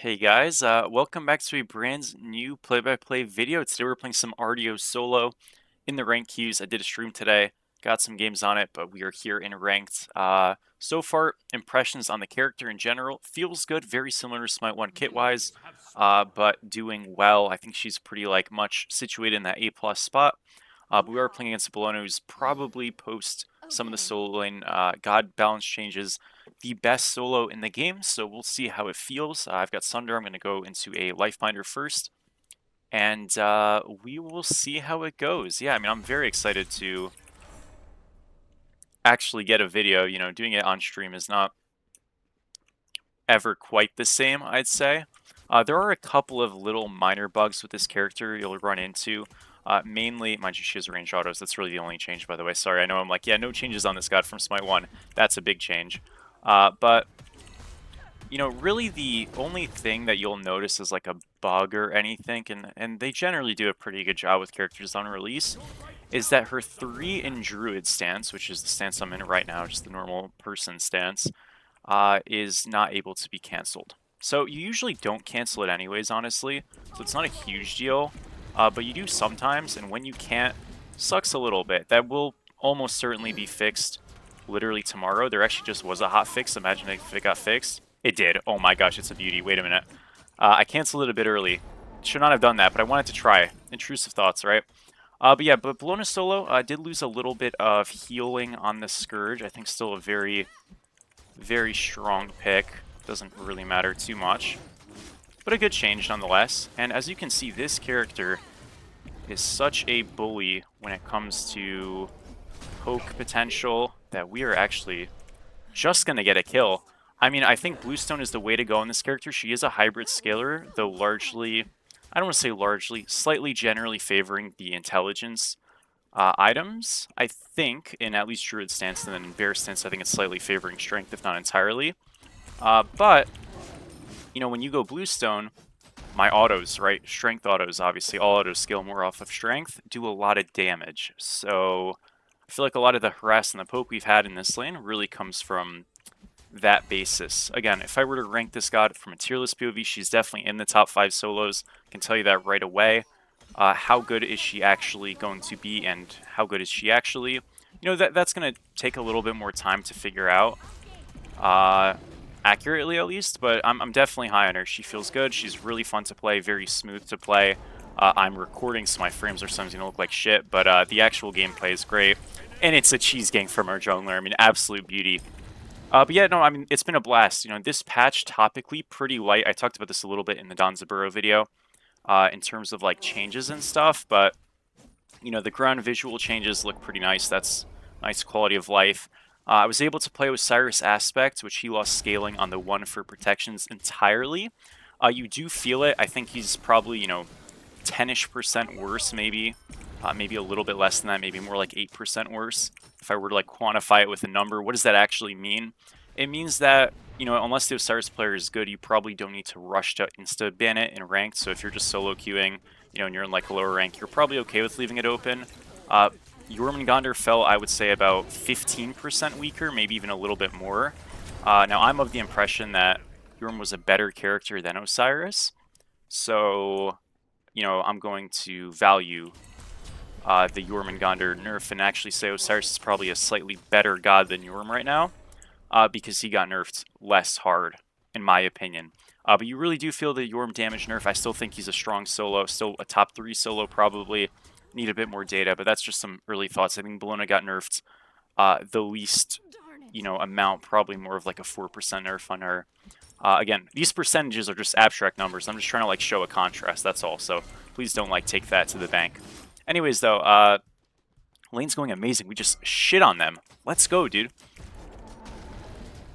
Hey guys, welcome back to a brand new play-by-play video. Today we're playing some Artio solo in the ranked queues. I did a stream today, got some games on it, but we are here in ranked. So far, impressions on the character in general, feels good, very similar to Smite 1 kit-wise, but doing well. I think she's pretty much situated in that A+ spot. But we are playing against Bologna, who's probably post some of the solo lane god balance changes the best solo in the game, so we'll see how it feels. I've got Sunder. I'm going to go into a Lifebinder first, and we will see how it goes. Yeah, I mean, I'm very excited to actually get a video. You know, doing it on stream is not ever quite the same, I'd say. There are a couple of little minor bugs with this character you'll run into. Mainly, mind you, she has range autos. That's really the only change, by the way. Sorry, I know I'm like, yeah, no changes on this god from Smite 1. That's a big change. But you know, really the only thing that you'll notice is like a bug or anything, and they generally do a pretty good job with characters on release, is that her 3 in Druid stance, which is the stance I'm in right now, just the normal person stance, is not able to be cancelled. So you usually don't cancel it anyways, honestly, so it's not a huge deal, but you do sometimes, and when you can't, sucks a little bit. That will almost certainly be fixed literally tomorrow. There actually just was a hot fix. Imagine if it got fixed. It did. Oh my gosh, it's a beauty. Wait a minute. I canceled it a bit early. Should not have done that, but I wanted to try. Intrusive thoughts, right? But yeah, but Bologna solo did lose a little bit of healing on the Scourge. I think still a very, very strong pick. Doesn't really matter too much. But a good change nonetheless. And as you can see, this character is such a bully when it comes to poke potential that we are actually just going to get a kill. I mean, I think Bluestone is the way to go on this character. She is a hybrid scaler, though largely, I don't want to say largely, slightly generally favoring the intelligence items. I think, in at least Druid stance, and then in Bear stance, I think it's slightly favoring strength, if not entirely. But, you know, when you go Bluestone, my autos, right? Strength autos, obviously, all autos scale more off of strength, do a lot of damage. So I feel like a lot of the harass and the poke we've had in this lane really comes from that basis. Again, if I were to rank this god from a tier list POV, she's definitely in the top 5 solos. I can tell you that right away. How good is she actually going to be, and how good is she actually? You know, that's going to take a little bit more time to figure out, accurately at least, but I'm definitely high on her. She feels good. She's really fun to play, very smooth to play. I'm recording, so my frames are sometimes going to look like shit, but the actual gameplay is great. And it's a cheese gang from our jungler. I mean, absolute beauty. But yeah, no, I mean, it's been a blast. You know, this patch topically pretty light. I talked about this a little bit in the Don Zaburo video in terms of like changes and stuff, but you know, the ground visual changes look pretty nice. That's nice quality of life. I was able to play with Cyrus Aspect, which he lost scaling on the 1 for protections entirely. You do feel it. I think he's probably, you know, 10-ish% worse, maybe. Maybe a little bit less than that, maybe more like 8% worse. If I were to like quantify it with a number, what does that actually mean? It means that, you know, unless the Osiris player is good, you probably don't need to rush to insta-ban it in ranked. So if you're just solo queuing, you know, and you're in like a lower rank, you're probably okay with leaving it open. Jormungandr fell, I would say, about 15% weaker, maybe even a little bit more. Now, I'm of the impression that Jorm was a better character than Osiris. So, you know, I'm going to value the Jormungandr nerf and actually say Osiris is probably a slightly better god than Jorm right now, because he got nerfed less hard, in my opinion. But you really do feel the Jorm damage nerf. I still think he's a strong solo, still a top 3 solo probably. Need a bit more data, but that's just some early thoughts. I think Bologna got nerfed the least, you know, amount, probably more of like a 4% nerf on her. Again, these percentages are just abstract numbers. I'm just trying to like show a contrast, that's all. So please don't like take that to the bank. Anyways, though, lane's going amazing. We just shit on them. Let's go, dude.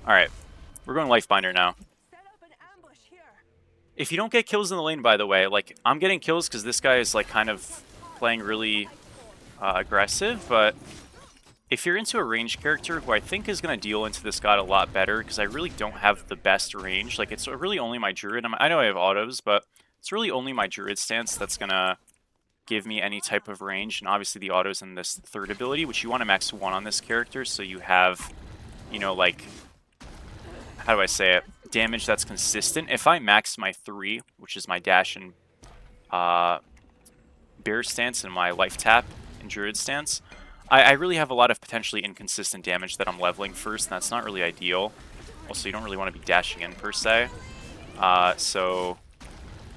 All right, we're going Lifebinder now. If you don't get kills in the lane, by the way, like I'm getting kills because this guy is like kind of playing really aggressive, but if you're into a ranged character who I think is going to deal into this god a lot better, because I really don't have the best range, like it's really only my Druid. I know I have autos, but it's really only my Druid stance that's going to give me any type of range, and obviously the autos in this 3rd ability, which you want to max 1 on this character, so you have, you know, like how do I say it, damage that's consistent. If I max my 3, which is my dash and bear stance and my life tap and druid stance, I really have a lot of potentially inconsistent damage that I'm leveling first, and that's not really ideal. Also, you don't really want to be dashing in per se. So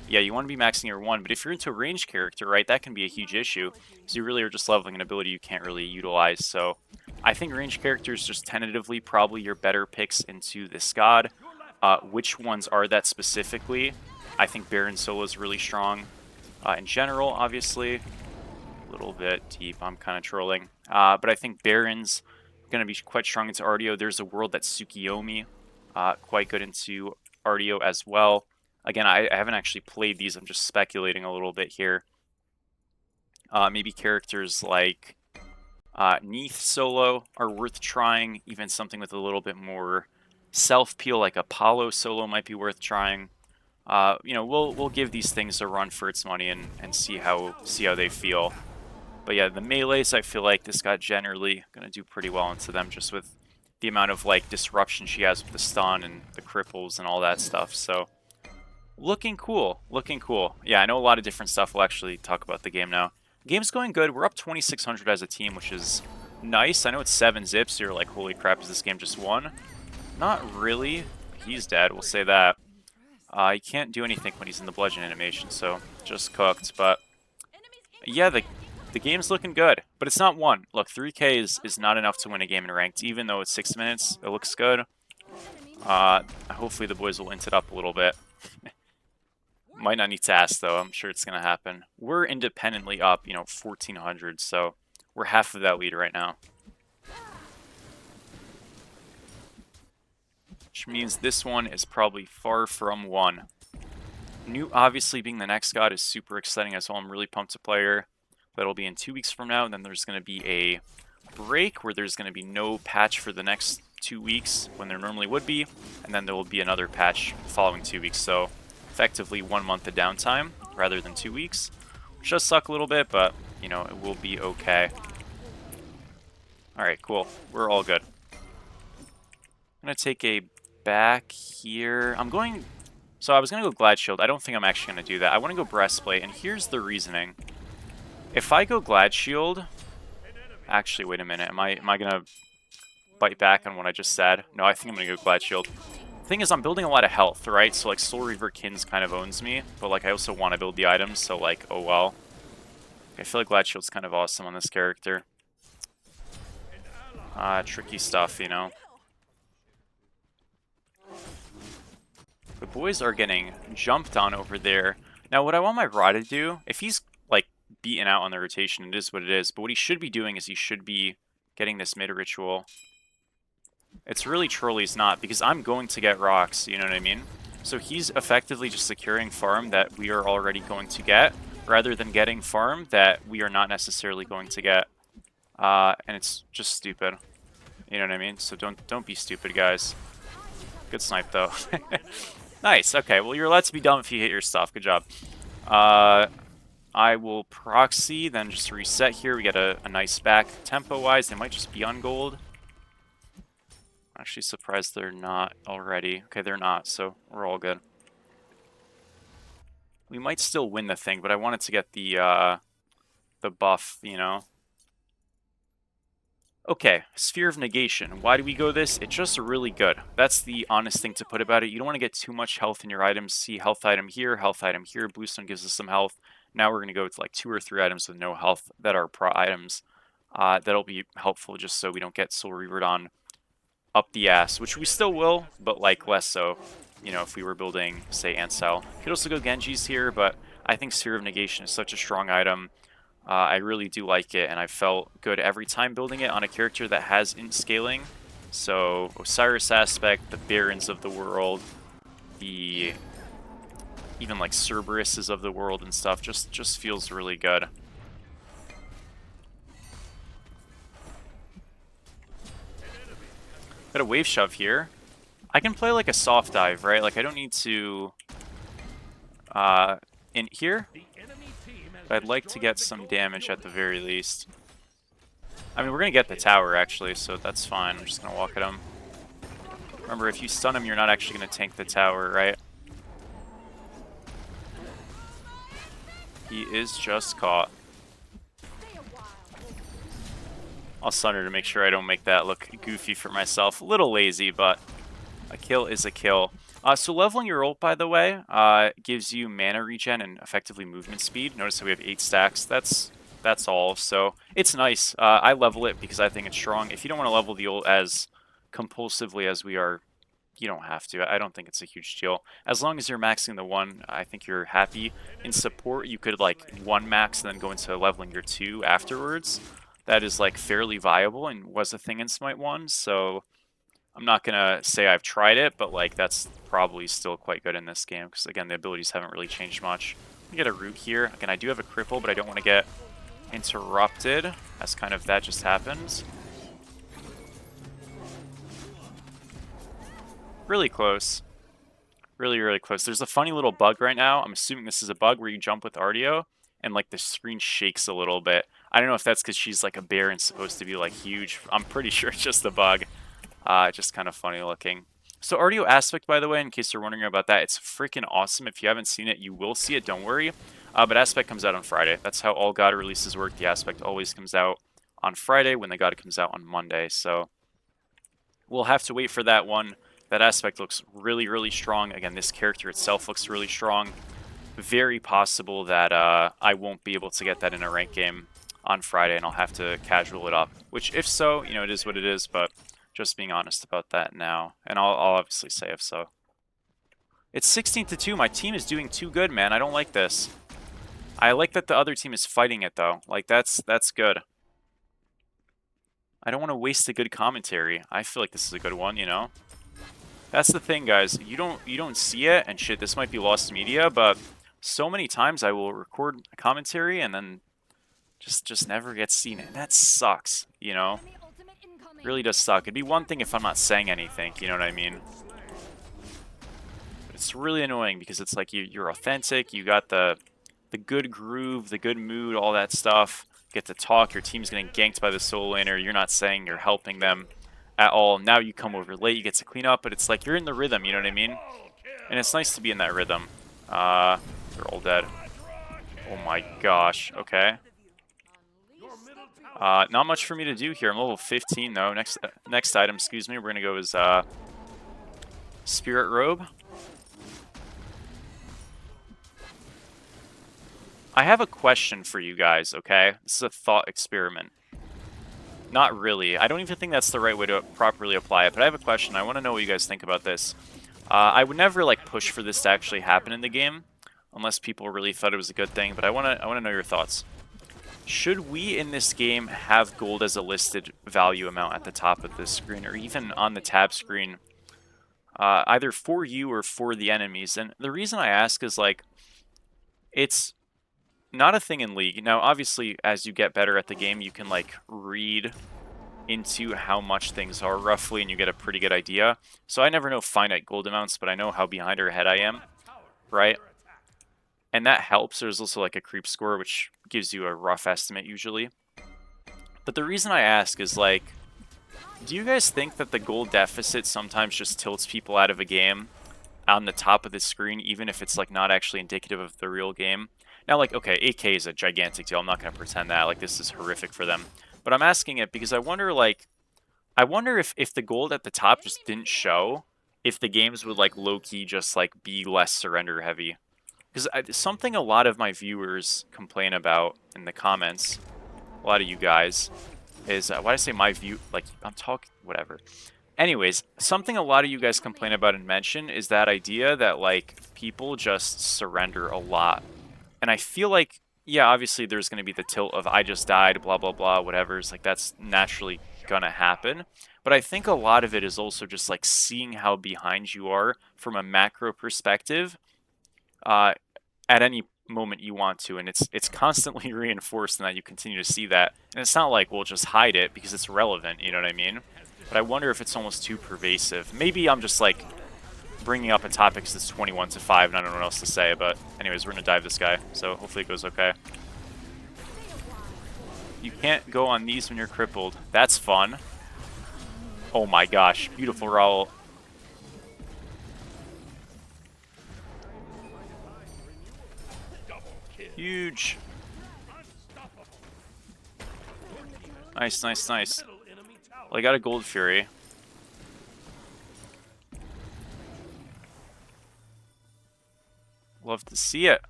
yeah, you want to be maxing your 1, but if you're into a ranged character, right, that can be a huge issue, because you really are just leveling an ability you can't really utilize. So I think ranged characters, just tentatively, probably your better picks into this god. Which ones are that specifically? I think Baron solo is really strong. In general, obviously, a little bit deep, I'm kind of trolling. But I think Baron's going to be quite strong into Artio. There's a world that's Tsukiyomi, quite good into Artio as well. Again, I haven't actually played these, I'm just speculating a little bit here. Maybe characters like Neath solo are worth trying, even something with a little bit more self-peel like Apollo solo might be worth trying. You know, we'll give these things a run for its money and see how they feel. But yeah, the melees, I feel like this guy generally going to do pretty well into them, just with the amount of like disruption she has with the stun and the cripples and all that stuff. So looking cool, looking cool. Yeah, I know a lot of different stuff. We'll actually talk about the game now. Game's going good. We're up 2,600 as a team, which is nice. I know it's 7 zips. So you're like, holy crap, is this game just won? Not really. He's dead, we'll say that. He can't do anything when he's in the bludgeon animation, so just cooked. But yeah, the game's looking good, but it's not won. Look, 3K is not enough to win a game in ranked, even though it's 6 minutes. It looks good. Hopefully the boys will int it up a little bit. Might not need to ask, though. I'm sure it's going to happen. We're independently up, you know, 1,400, so we're half of that lead right now. Which means this one is probably far from won. Newt, obviously, being the next god is super exciting as well. I'm really pumped to play her. That'll be in 2 weeks from now, and then there's going to be a break where there's going to be no patch for the next 2 weeks when there normally would be, and then there will be another patch following 2 weeks. So effectively 1 month of downtime rather than 2 weeks, which does suck a little bit, but you know, it will be okay. Alright, cool. We're all good. I'm going to take a back here. So I was going to go Glad Shield. I don't think I'm actually going to do that. I want to go Breastplate, and here's the reasoning. If I go Glad Shield... Actually, wait a minute. Am I going to bite back on what I just said? No, I think I'm going to go Glad Shield. The thing is, I'm building a lot of health, right? So, like, Soul Reaver Kins kind of owns me, but, like, I also want to build the items, so, like, oh well. I feel like Glad Shield's kind of awesome on this character. Tricky stuff, you know. The boys are getting jumped on over there. Now, what I want my Ra to do, if he's, like, beaten out on the rotation, it is what it is. But what he should be doing is he should be getting this mid-ritual. It's really Trolley's not, because I'm going to get rocks, you know what I mean? So he's effectively just securing farm that we are already going to get, rather than getting farm that we are not necessarily going to get. And it's just stupid. You know what I mean? So don't be stupid, guys. Good snipe, though. Nice, okay. Well, you're allowed to be dumb if you hit your stuff. Good job. I will proxy, then just reset here. We get a nice back. Tempo-wise, they might just be on gold. I'm actually surprised they're not already. Okay, they're not, so we're all good. We might still win the thing, but I wanted to get the buff, you know. Okay, Sphere of Negation. Why do we go this? It's just really good. That's the honest thing to put about it. You don't want to get too much health in your items. See, health item here, Bluestone gives us some health. Now we're going to go to like 2 or 3 items with no health that are pro items. That'll be helpful just so we don't get Soul Reavered on up the ass, which we still will, but like less so, you know, if we were building, say, Ansel. You could also go Genji's here, but I think Sphere of Negation is such a strong item. I really do like it, and I felt good every time building it on a character that has int scaling. So, Osiris aspect, the Barons of the world, the even like Cerberuses of the world and stuff, just feels really good. Got a wave shove here. I can play like a soft dive, right? Like I don't need to in here. But I'd like to get some damage at the very least. I mean, we're going to get the tower, actually, so that's fine. I'm just going to walk at him. Remember, if you stun him, you're not actually going to tank the tower, right? He is just caught. I'll stun her to make sure I don't make that look goofy for myself. A little lazy, but a kill is a kill. So leveling your ult, by the way, gives you mana regen and effectively movement speed. Notice that we have 8 stacks. That's all. So it's nice. I level it because I think it's strong. If you don't want to level the ult as compulsively as we are, you don't have to. I don't think it's a huge deal. As long as you're maxing the 1, I think you're happy. In support, you could like 1 max and then go into leveling your 2 afterwards. That is like fairly viable and was a thing in Smite 1, so I'm not going to say I've tried it, but like that's probably still quite good in this game because again, the abilities haven't really changed much. I get a root here. Again, I do have a cripple, but I don't want to get interrupted as kind of that just happens. Really close. Really, really close. There's a funny little bug right now. I'm assuming this is a bug where you jump with Artio and like the screen shakes a little bit. I don't know if that's because she's like a bear and supposed to be like huge. I'm pretty sure it's just a bug. Just kind of funny looking. So Artio Aspect, by the way, in case you're wondering about that, it's freaking awesome. If you haven't seen it, you will see it, don't worry. But Aspect comes out on Friday. That's how all God releases work. The Aspect always comes out on Friday when the God comes out on Monday. So we'll have to wait for that one. That Aspect looks really, really strong. Again, this character itself looks really strong. Very possible that I won't be able to get that in a ranked game on Friday, and I'll have to casual it up. Which, if so, you know, it is what it is, but just being honest about that now. And I'll obviously say if so. It's 16-2. My team is doing too good, man. I don't like this. I like that the other team is fighting it, though. Like, that's good. I don't want to waste a good commentary. I feel like this is a good one, you know? That's the thing, guys. You don't see it, and shit, this might be lost media, but so many times I will record a commentary and then just never gets seen. And that sucks, you know? Really does suck. It'd be one thing if I'm not saying anything, you know what I mean? But it's really annoying because it's like you're authentic, you got the good groove, the good mood, all that stuff. Get to talk, your team's getting ganked by the solo laner, you're not saying you're helping them at all. Now you come over late, you get to clean up, but it's like you're in the rhythm, you know what I mean? And it's nice to be in that rhythm. They're all dead. Oh my gosh, okay. Not much for me to do here. I'm level 15 though. Next item, excuse me, we're gonna go as Spirit Robe. I have a question for you guys, okay? This is a thought experiment. Not really. I don't even think that's the right way to properly apply it, but I have a question. I want to know what you guys think about this. I would never like push for this to actually happen in the game, unless people really thought it was a good thing, but I want to know your thoughts. Should we in this game have gold as a listed value amount at the top of this screen, or even on the tab screen, either for you or for the enemies? And the reason I ask is like, it's not a thing in League. Now, obviously, as you get better at the game, you can like read into how much things are roughly, and you get a pretty good idea. So I never know finite gold amounts, but I know how behind or ahead I am, right? And that helps. There's also like a creep score, which gives you a rough estimate usually. But the reason I ask is like, do you guys think that the gold deficit sometimes just tilts people out of a game on the top of the screen, even if it's like not actually indicative of the real game? Now, like, okay, 8K is a gigantic deal. I'm not going to pretend that. Like, this is horrific for them. But I'm asking it because I wonder, like, if the gold at the top just didn't show, if the games would, like, low-key just, like, be less surrender heavy. Because something a lot of my viewers complain about in the comments, a lot of you guys, is, why do I say my view? Like, I'm talking, whatever. Anyways, something a lot of you guys complain about and mention is that idea that, like, people just surrender a lot. And I feel like, yeah, obviously there's going to be the tilt of I just died, blah, blah, blah, whatever. It's like that's naturally going to happen. But I think a lot of it is also just like seeing how behind you are from a macro perspective at any moment you want to. And it's constantly reinforced in that you continue to see that. And it's not like we'll just hide it because it's relevant, you know what I mean? But I wonder if it's almost too pervasive. Maybe I'm just like bringing up a topic because it's 21-5 and I don't know what else to say, but anyways, we're gonna dive this guy, so hopefully it goes okay. You can't go on these when you're crippled. That's fun. Oh my gosh, beautiful Raul. Huge. Nice, nice, nice. Well, I got a Gold Fury. Love to see it.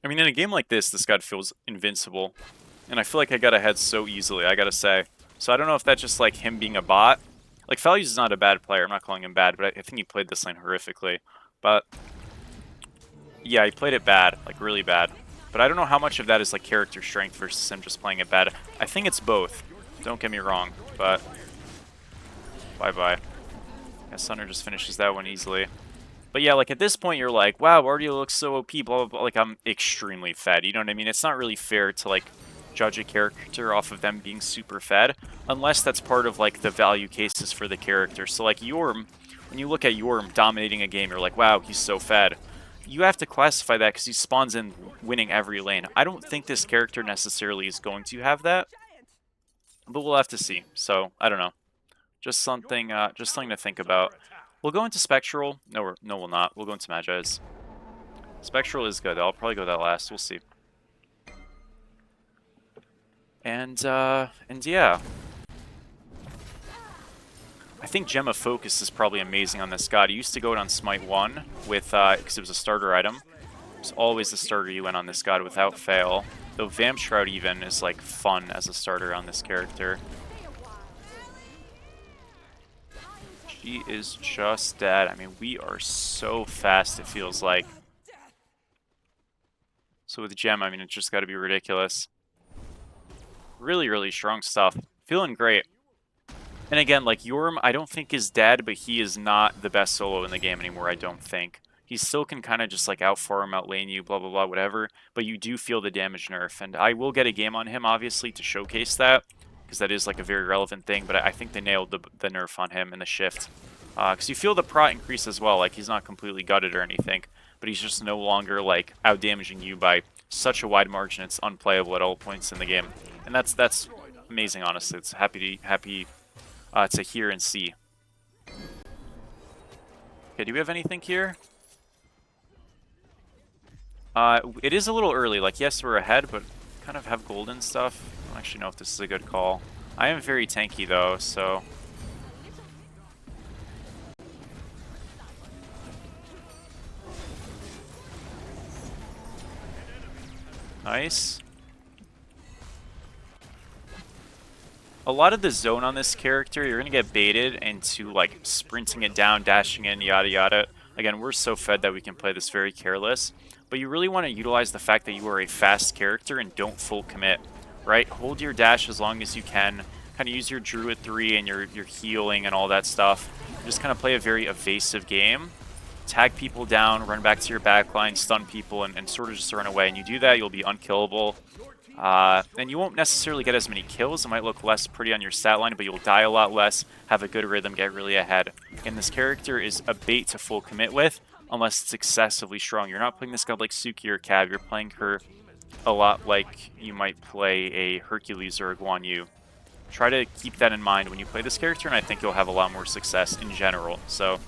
I mean, in a game like this god feels invincible. And I feel like I got ahead so easily, I gotta say. So I don't know if that's just like him being a bot. Like, Fallius is not a bad player, I'm not calling him bad, but I think he played this lane horrifically. But, yeah, he played it bad, like really bad. But I don't know how much of that is like character strength versus him just playing it bad. I think it's both, don't get me wrong, but... Bye-bye. Yeah, Sunner just finishes that one easily. But yeah, like at this point you're like, wow, Artio looks so OP, blah, blah, blah. Like, I'm extremely fed, you know what I mean? It's not really fair to like judge a character off of them being super fed, unless that's part of like the value cases for the character. So like Yorm, when you look at Yorm dominating a game, you're like, wow, he's so fed. You have to classify that because he spawns in winning every lane. I don't think this character necessarily is going to have that, but we'll have to see. So, I don't know. Just something to think about. We'll go into Spectral. No, we'll not. We'll go into Magi's. Spectral is good. I'll probably go that last. We'll see. And yeah. I think Gem of Focus is probably amazing on this god. He used to go it on Smite 1 with, because it was a starter item. It's always the starter you went on this god without fail. Though Vamp Shroud even is like fun as a starter on this character. She is just dead. I mean, we are so fast, it feels like. So with Gem, I mean, it's just got to be ridiculous. Really, really strong stuff. Feeling great. And again, like, Yorm, I don't think is dead, but he is not the best solo in the game anymore, I don't think. He still can kind of just, like, out-farm, out-lane you, blah, blah, blah, whatever. But you do feel the damage nerf. And I will get a game on him, obviously, to showcase that. Because that is, like, a very relevant thing. But I think they nailed the nerf on him in the shift. Because you feel the prot increase as well. Like, he's not completely gutted or anything. But he's just no longer, like, out-damaging you by such a wide margin. It's unplayable at all points in the game. And that's amazing, honestly. It's happy to hear and see. Okay, do we have anything here? It is a little early. Like, yes, we're ahead, but kind of have gold and stuff. I don't actually know if this is a good call. I am very tanky, though, so... Nice. A lot of the zone on this character, you're going to get baited into, like, sprinting it down, dashing in, yada yada. Again, we're so fed that we can play this very careless. But you really want to utilize the fact that you are a fast character and don't full commit, right? Hold your dash as long as you can. Kind of use your Druid 3 and your healing and all that stuff. Just kind of play a very evasive game. Tag people down, run back to your backline, stun people, and sort of just run away. And you do that, you'll be unkillable. And you won't necessarily get as many kills. It might look less pretty on your stat line, but you'll die a lot less, have a good rhythm, get really ahead. And this character is a bait to full commit with, unless it's excessively strong. You're not playing this god like Suki or Cav. You're playing her a lot like you might play a Hercules or a Guan Yu. Try to keep that in mind when you play this character, and I think you'll have a lot more success in general. So,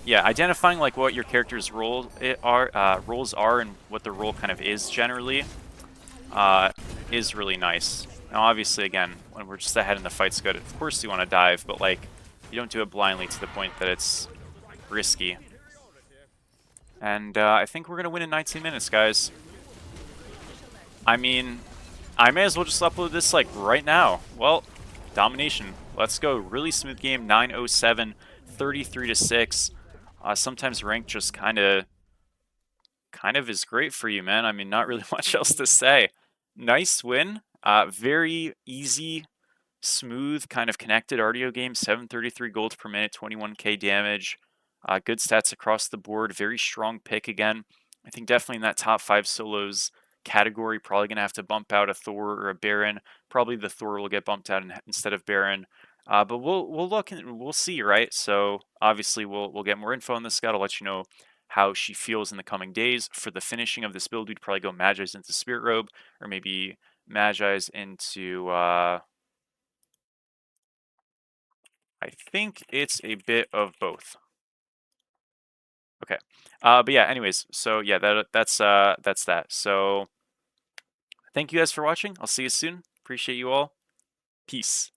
yeah, identifying like what your character's roles are and what the role kind of is generally is really nice. Now, obviously, again, when we're just ahead and the fight's good, of course you want to dive, but like, you don't do it blindly to the point that it's risky. And I think we're going to win in 19 minutes, guys. I mean, I may as well just upload this, like, right now. Well, domination. Let's go. Really smooth game. 9:07, 33-6. Sometimes rank just kind of is great for you, man. I mean, not really much else to say. Nice win. Very easy, smooth, kind of connected Artio game. 733 gold per minute, 21k damage. Good stats across the board. Very strong pick again. I think definitely in that top 5 solos category, probably going to have to bump out a Thor or a Baron. Probably the Thor will get bumped out instead of Baron. But we'll look and we'll see, right? So obviously we'll get more info on this god. I'll let you know how she feels in the coming days. For the finishing of this build, we'd probably go Magi's into Spirit Robe, or maybe Magi's into, I think it's a bit of both. Okay. But yeah, anyways, so yeah, that's that. So thank you guys for watching. I'll see you soon. Appreciate you all. Peace.